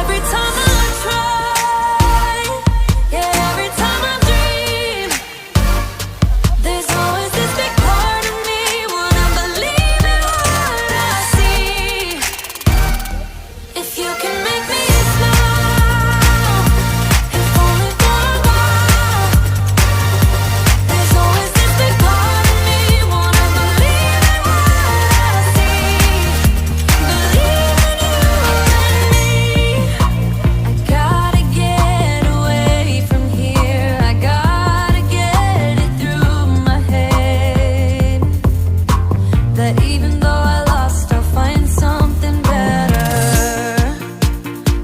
every time I try, yeah, every time I dream, there's always this big part of me wanna believe in what I see. If you can make me smile, if only for a while, there's always this big part of me wanna believe in what I see. Believe in you and me. I gotta get away from here. I gotta get it through my head that even though I lost, I'll find something better.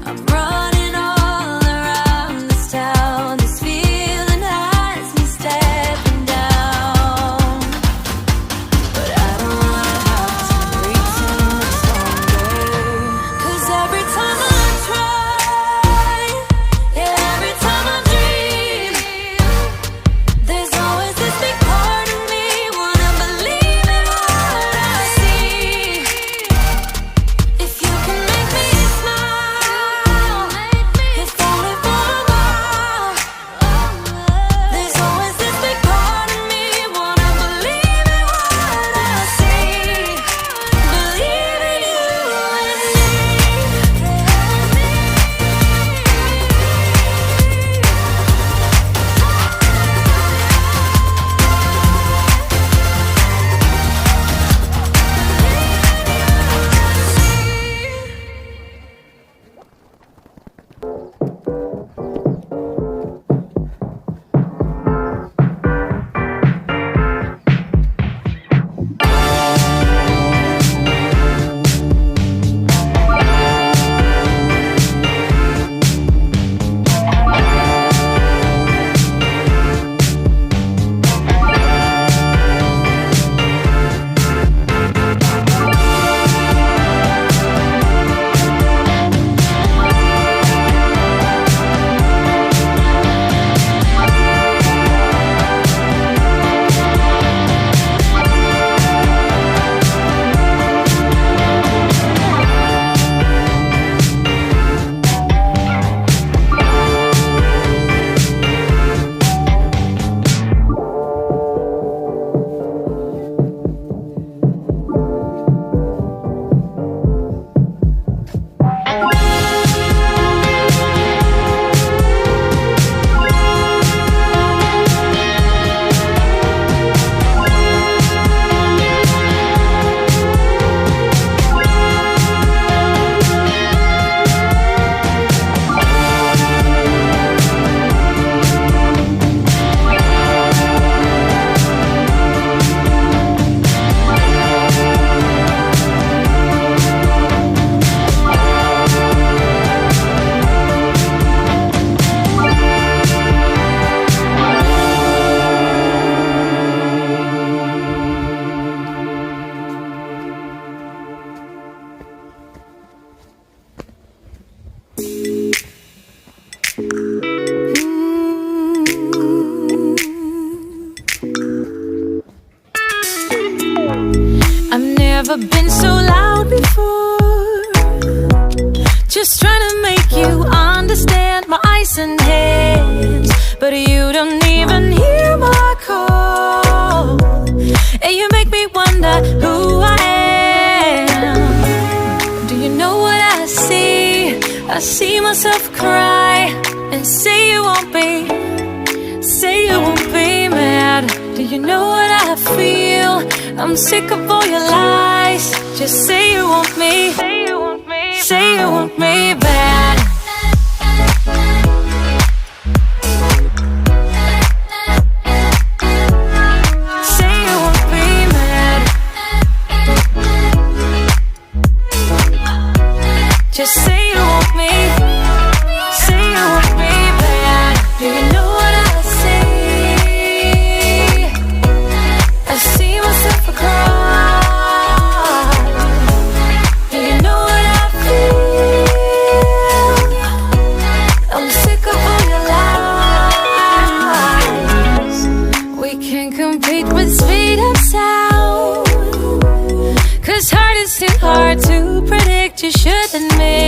I'm running all around this town. This feeling has me stepping down, but I don't wanna have to breathe too much longer. 'Cause every time I try, yeah, every time I dream, there's always this big part of me wanna believe in what I see. If you can make me smile, if only for a while, there's always this big part of me wanna believe in what I see. Believe in you and me. I've never been so loud before, just trying to make you understand my eyes and hands, but you don't even hear my call, and you make me wonder who I am. Do you know what I see? I see myself cry and say you won't be mad. Do you know what I feel? I'm sick of all your lies. Just say you want me. Say you want me bad. Say you want me mad. Just say you want me. Say you want me bad. Do you know what I see? I see myself cry. Do you know what I feel? I'm sick of all your lies. We can't compete with speed of sound, 'cause heart is too hard to predict. You should admit